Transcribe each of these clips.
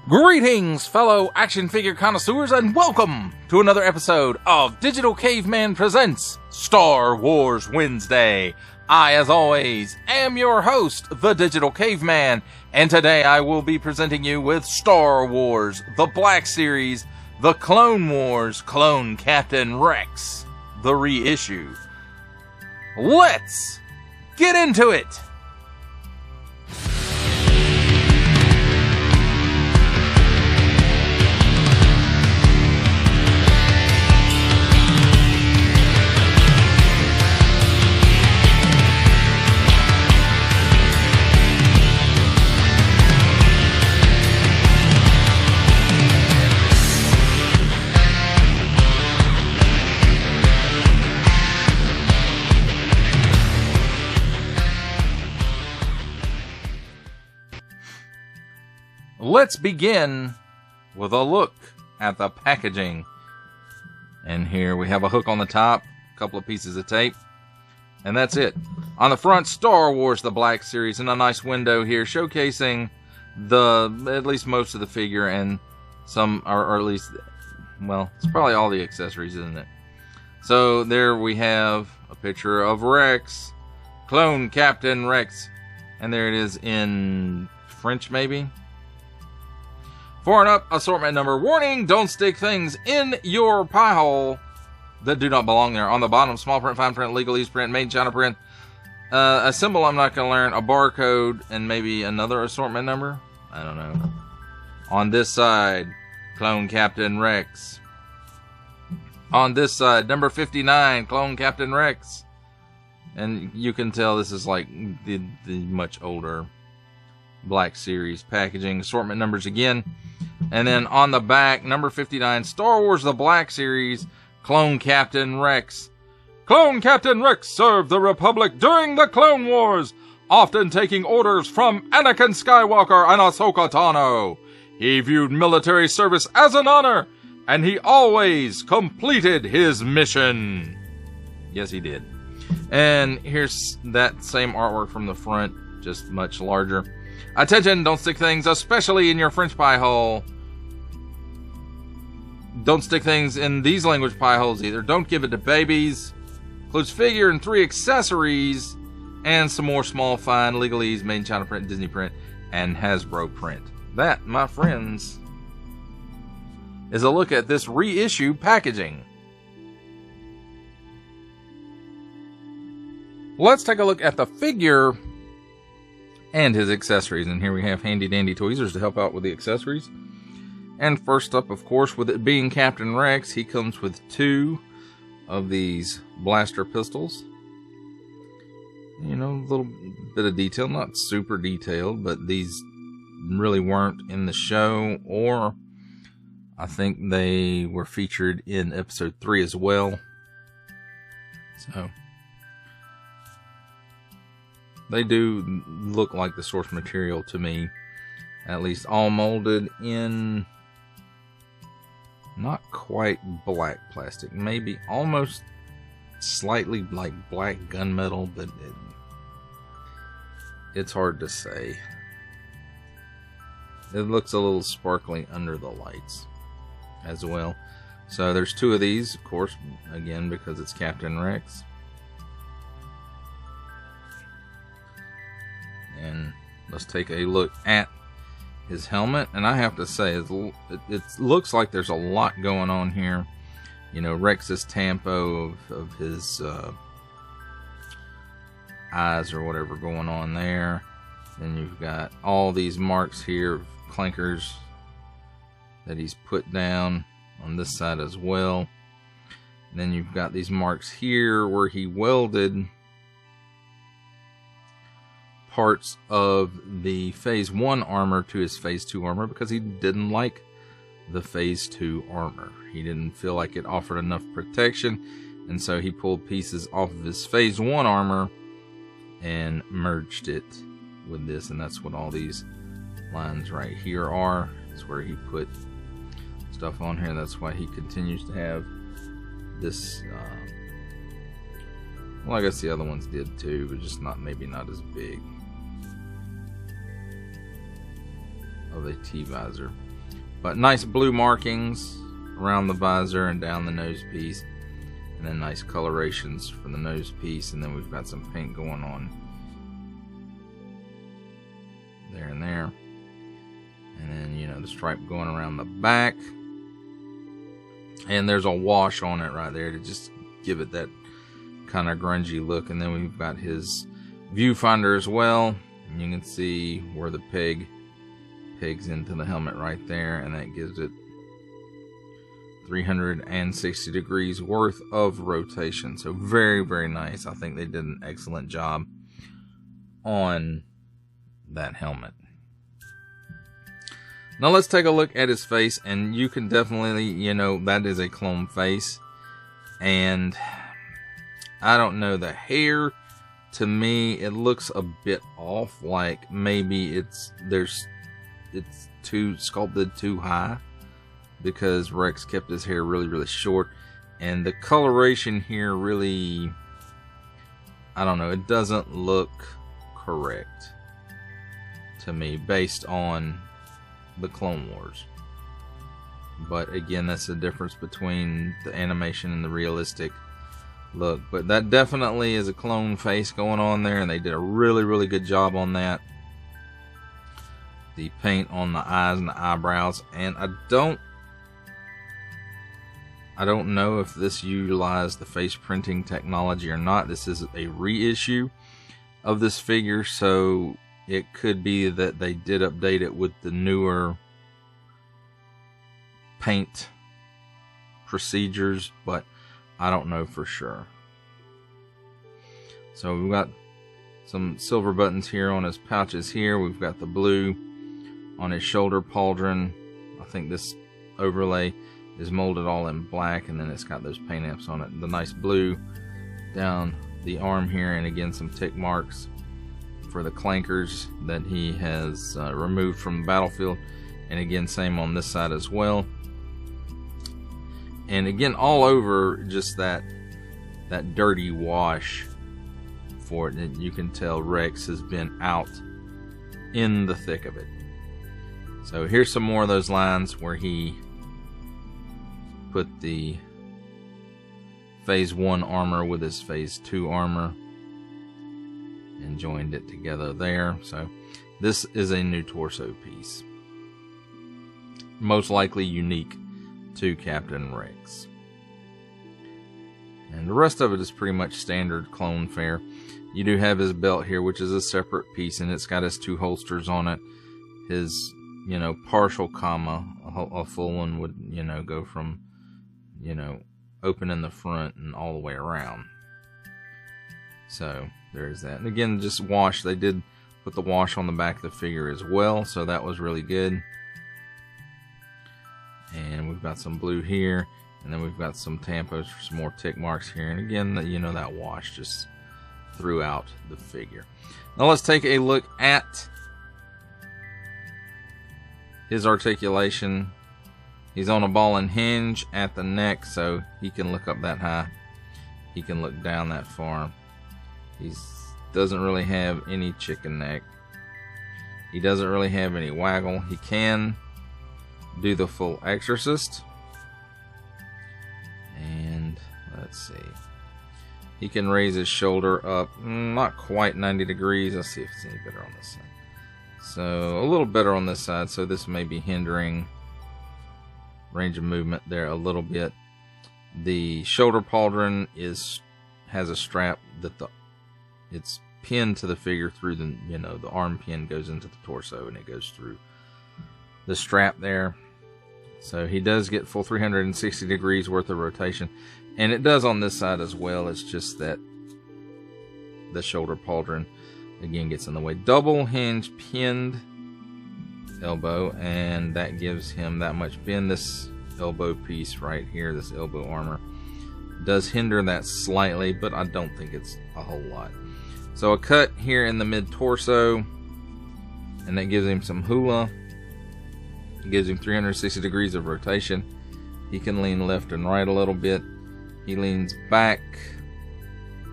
Greetings, fellow action figure connoisseurs, and welcome to another episode of Digital Caveman Presents Star Wars Wednesday. I, as always, am your host, the Digital Caveman, and today I will be presenting you with Star Wars, the Black Series, the Clone Wars, Clone Captain Rex, the reissue. Let's get into it! Let's begin with a look at the packaging. And here we have a hook on the top, a couple of pieces of tape, and that's it. On the front, Star Wars, the Black Series, and a nice window here showcasing at least most of the figure and some, or at least, well, it's probably all the accessories, isn't it? So there we have a picture of Rex, Clone Captain Rex, and there it is in French maybe? 4 and up, assortment number. Warning, don't stick things in your pie hole that do not belong there. On the bottom, small print, fine print, legalese print, made in China print. A symbol I'm not going to learn, a barcode, and maybe another assortment number. I don't know. On this side, Clone Captain Rex. On this side, number 59, Clone Captain Rex. And you can tell this is like the much older Black Series packaging. Assortment numbers again. And then on the back, number 59, Star Wars the Black Series, Clone Captain Rex. Clone Captain Rex served the Republic during the Clone Wars, often taking orders from Anakin Skywalker and Ahsoka Tano. He viewed military service as an honor, and he always completed his mission. Yes, he did. And here's that same artwork from the front, just much larger. Attention, don't stick things, especially in your French pie hole. Don't stick things in these language pie holes either. Don't give it to babies. Includes figure and 3 accessories. And some more small, fine, legalese, made in China print, Disney print, and Hasbro print. That, my friends, is a look at this reissue packaging. Let's take a look at the figure and his accessories. And here we have handy dandy tweezers to help out with the accessories. And first up, of course, with it being Captain Rex, he comes with 2 of these blaster pistols. You know, a little bit of detail, not super detailed, but these really weren't in the show, or I think they were featured in episode 3 as well. So they do look like the source material to me, at least all molded in not quite black plastic, maybe almost slightly like black gunmetal, but it's hard to say. It looks a little sparkly under the lights as well. So there's 2 of these, of course, again, because it's Captain Rex. And let's take a look at his helmet. And I have to say, it looks like there's a lot going on here. You know, Rex's tampo of his eyes or whatever going on there. Then you've got all these marks here, clankers that he's put down on this side as well. And then you've got these marks here where he welded parts of the Phase 1 armor to his Phase 2 armor because he didn't like the Phase 2 armor. He didn't feel like it offered enough protection, and so he pulled pieces off of his Phase 1 armor and merged it with this, and that's what all these lines right here are. It's where he put stuff on here. That's why he continues to have this well, I guess the other ones did too, but just maybe not as big of a T-visor. But nice blue markings around the visor and down the nose piece. And then nice colorations for the nose piece. And then we've got some paint going on there and there. And then, you know, the stripe going around the back. And there's a wash on it right there to just give it that kind of grungy look. And then we've got his viewfinder as well. And you can see where the pegs into the helmet right there. And that gives it 360 degrees worth of rotation. So very, very nice. I think they did an excellent job on that helmet. Now let's take a look at his face, and you can definitely, you know, that is a clone face. And I don't know, the hair, to me, it looks a bit off, like maybe it's too sculpted too high, because Rex kept his hair really, really short. And the coloration here really, I don't know, it doesn't look correct to me based on the Clone Wars. But again, that's the difference between the animation and the realistic look. But that definitely is a clone face going on there, and they did a really, really good job on that. The paint on the eyes and the eyebrows, and I don't know if this utilized the face printing technology or not. This is a reissue of this figure, so it could be that they did update it with the newer paint procedures, but I don't know for sure. So we've got some silver buttons here on his pouches here. We've got the blue on his shoulder pauldron. I think this overlay is molded all in black, and then it's got those paint apps on it. The nice blue down the arm here, and again some tick marks for the clankers that he has removed from the battlefield. And again, same on this side as well. And again, all over, just that dirty wash for it. And you can tell Rex has been out in the thick of it. So here's some more of those lines where he put the Phase 1 armor with his Phase 2 armor and joined it together there. So this is a new torso piece, most likely unique to Captain Rex. And the rest of it is pretty much standard clone fare. You do have his belt here, which is a separate piece, and it's got his 2 holsters on it. His, you know, partial comma, a full one would, you know, go from, you know, open in the front and all the way around. So there's that. And again, just wash. They did put the wash on the back of the figure as well, so that was really good. And we've got some blue here, and then we've got some tampos for some more tick marks here. And again, you know, that wash just throughout the figure. Now let's take a look at his articulation. He's on a ball and hinge at the neck, so he can look up that high. He can look down that far. He doesn't really have any chicken neck. He doesn't really have any waggle. He can do the full exorcist. And let's see. He can raise his shoulder up, not quite 90 degrees. Let's see if it's any better on this side. So a little better on this side, so this may be hindering range of movement there a little bit. The shoulder pauldron has a strap that it's pinned to the figure through the, you know, the arm pin goes into the torso and it goes through the strap there. So he does get full 360 degrees worth of rotation, and it does on this side as well. It's just that the shoulder pauldron again gets in the way. Double hinge pinned elbow, and that gives him that much bend. This elbow piece right here, this elbow armor, does hinder that slightly, but I don't think it's a whole lot. So a cut here in the mid torso, and that gives him some hula. It gives him 360 degrees of rotation. He can lean left and right a little bit. He leans back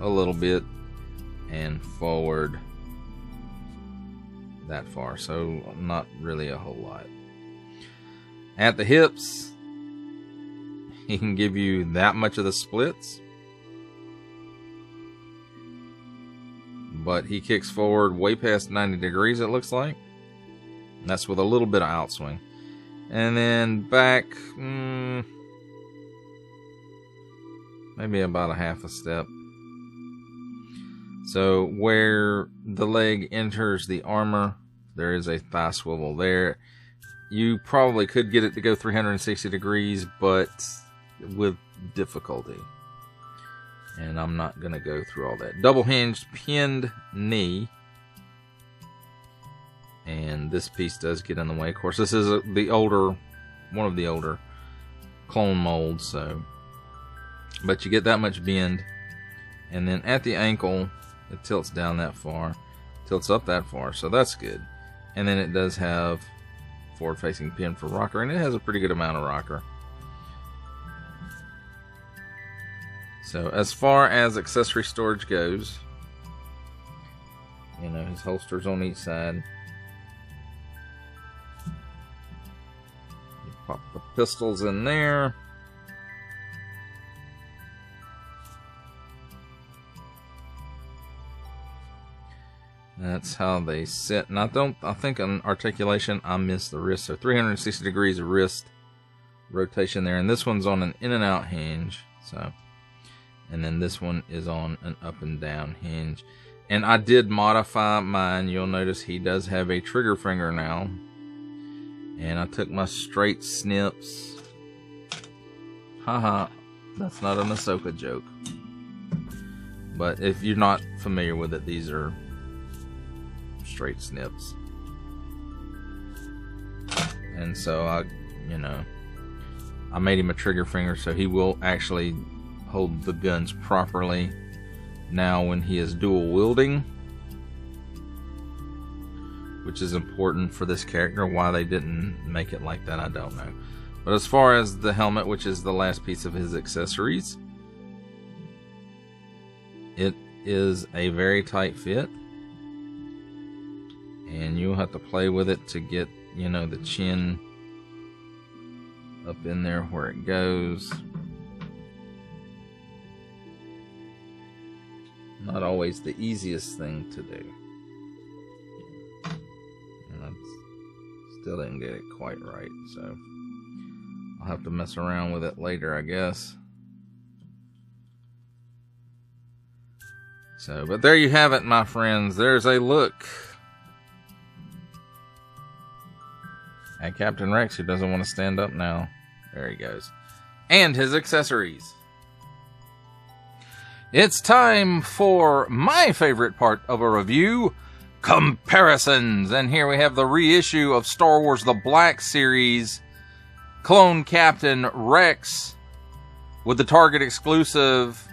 a little bit and forward that far, so not really a whole lot. At the hips, he can give you that much of the splits. But he kicks forward way past 90 degrees, it looks like. And that's with a little bit of outswing. And then back, maybe about a half a step. So where the leg enters the armor, there is a thigh swivel there. You probably could get it to go 360 degrees, but with difficulty. And I'm not going to go through all that. Double hinged pinned knee. And this piece does get in the way. Of course, this is one of the older clone molds. But you get that much bend. And then at the ankle, it tilts down that far. Tilts up that far. So that's good. And then it does have forward-facing pin for rocker. And it has a pretty good amount of rocker. So as far as accessory storage goes, you know, his holsters on each side. You pop the pistols in there. That's how they sit. And I think on articulation, I missed the wrist. So 360 degrees of wrist rotation there. And this one's on an in and out hinge. So, and then this one is on an up and down hinge. And I did modify mine. You'll notice he does have a trigger finger now. And I took my straight snips. Haha, that's not an Ahsoka joke. But if you're not familiar with it, these are straight snips. And so I made him a trigger finger so he will actually hold the guns properly now when he is dual wielding, which is important for this character. Why they didn't make it like that, I don't know. But as far as the helmet, which is the last piece of his accessories, it is a very tight fit, and you'll have to play with it to get, you know, the chin up in there where it goes. Not always the easiest thing to do. And I still didn't get it quite right, so I'll have to mess around with it later, I guess. So, but there you have it, my friends. There's a look at Captain Rex, who doesn't want to stand up now. There he goes. And his accessories. It's time for my favorite part of a review, comparisons. And here we have the reissue of Star Wars The Black Series, Clone Captain Rex, with the Target exclusive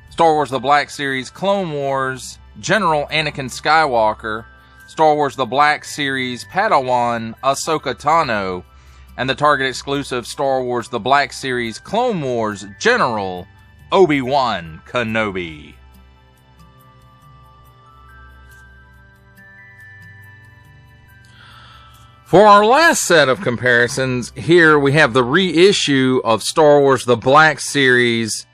Star Wars The Black Series Clone Wars General Anakin Skywalker, Star Wars The Black Series Padawan Ahsoka Tano, and the Target exclusive Star Wars The Black Series Clone Wars General Obi-Wan Kenobi. For our last set of comparisons, here we have the reissue of Star Wars The Black Series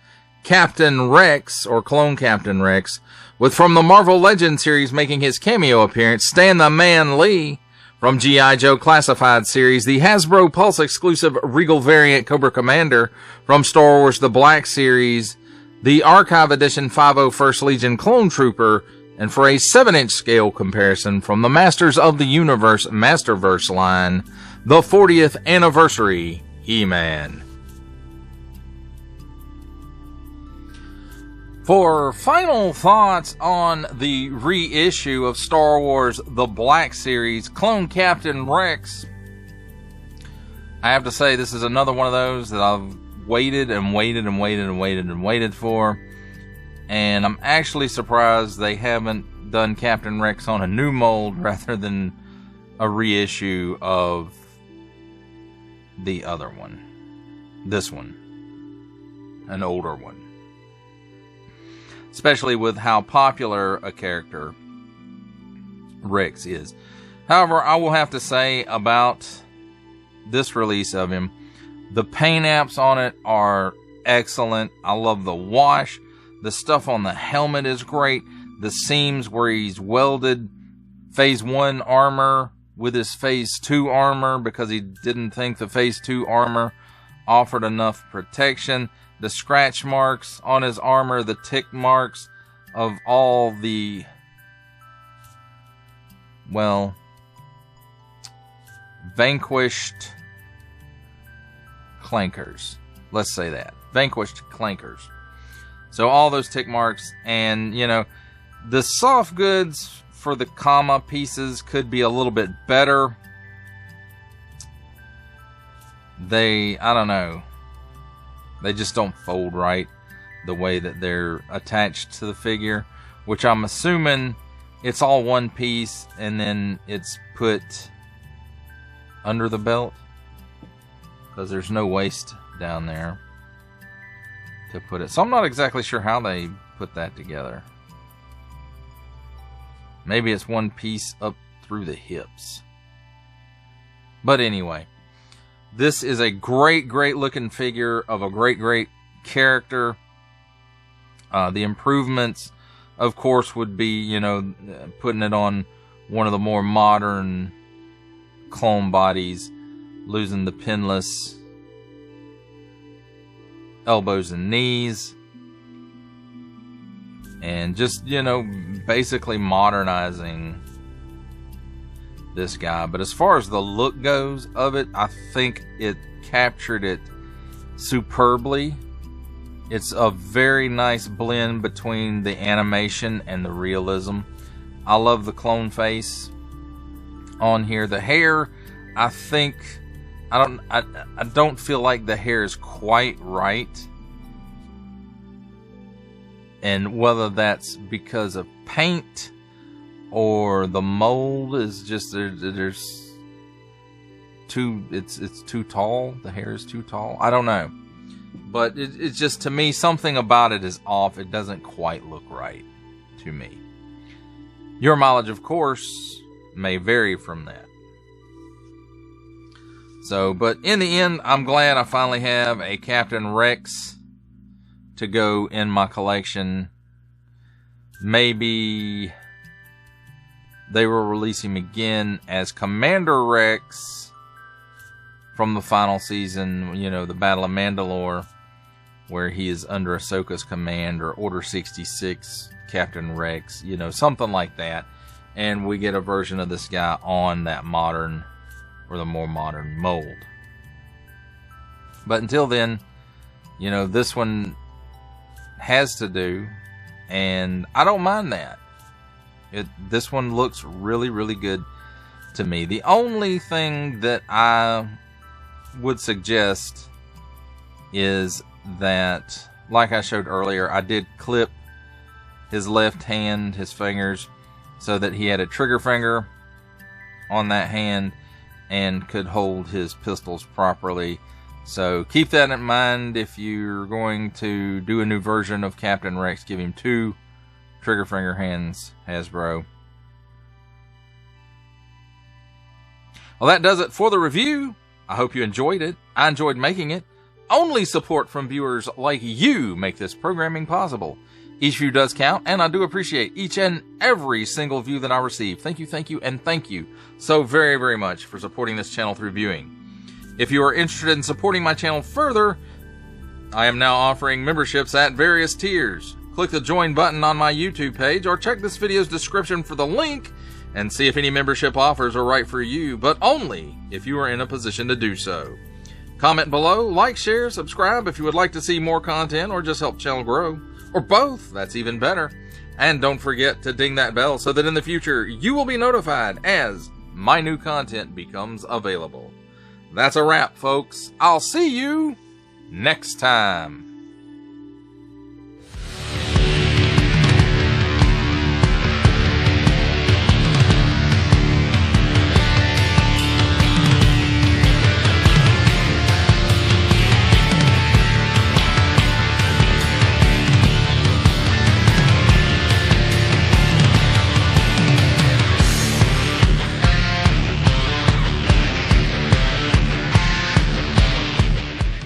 Captain Rex, or Clone Captain Rex, with from the Marvel Legends series making his cameo appearance, Stan the Man Lee. From G.I. Joe Classified series, the Hasbro Pulse exclusive Regal variant Cobra Commander. From Star Wars The Black Series, the Archive Edition 501st Legion Clone Trooper. And for a 7-inch scale comparison from the Masters of the Universe Masterverse line, the 40th Anniversary He-Man. For final thoughts on the reissue of Star Wars The Black Series, Clone Captain Rex, I have to say this is another one of those that I've waited and waited and waited and waited and waited for. And I'm actually surprised they haven't done Captain Rex on a new mold rather than a reissue of the other one. This one. An older one. Especially with how popular a character Rex is. However, I will have to say about this release of him. The paint apps on it are excellent. I love the wash. The stuff on the helmet is great. The seams where he's welded Phase 1 armor with his Phase 2 armor because he didn't think the Phase 2 armor offered enough protection. The scratch marks on his armor, the tick marks of all the, well, vanquished clankers. Let's say that. Vanquished clankers. So all those tick marks, and, you know, the soft goods for the comma pieces could be a little bit better. I don't know. They just don't fold right the way that they're attached to the figure, which I'm assuming it's all one piece and then it's put under the belt because there's no waist down there to put it. So I'm not exactly sure how they put that together. Maybe it's one piece up through the hips. But anyway, this is a great, great looking figure of a great, great character. The improvements, of course, would be, you know, putting it on one of the more modern clone bodies, losing the pinless elbows and knees, and just, you know, basically modernizing this guy. But as far as the look goes of it, I think it captured it superbly. It's a very nice blend between the animation and the realism. I love the clone face on here. The hair, I think, I don't feel like the hair is quite right. And whether that's because of paint or the mold is just there's too, it's too tall. The hair is too tall. I don't know. But it's just, to me, something about it is off. It doesn't quite look right to me. Your mileage, of course, may vary from that. So, but in the end, I'm glad I finally have a Captain Rex to go in my collection. Maybe they will release him again as Commander Rex from the final season, you know, the Battle of Mandalore, where he is under Ahsoka's command, or Order 66 Captain Rex, you know, something like that. And we get a version of this guy on that modern, or the more modern mold. But until then, you know, this one has to do, and I don't mind that. This one looks really, really good to me. The only thing that I would suggest is that, like I showed earlier, I did clip his left hand, his fingers, so that he had a trigger finger on that hand and could hold his pistols properly. So keep that in mind if you're going to do a new version of Captain Rex. Give him 2 trigger finger hands, Hasbro. Well, that does it for the review. I hope you enjoyed it. I enjoyed making it. Only support from viewers like you make this programming possible. Each view does count, and I do appreciate each and every single view that I receive. Thank you, and thank you so very, very much for supporting this channel through viewing. If you are interested in supporting my channel further, I am now offering memberships at various tiers. Click the join button on my YouTube page, or check this video's description for the link and see if any membership offers are right for you, but only if you are in a position to do so. Comment below, like, share, subscribe if you would like to see more content or just help the channel grow. Or both, that's even better. And don't forget to ding that bell so that in the future you will be notified as my new content becomes available. That's a wrap, folks. I'll see you next time.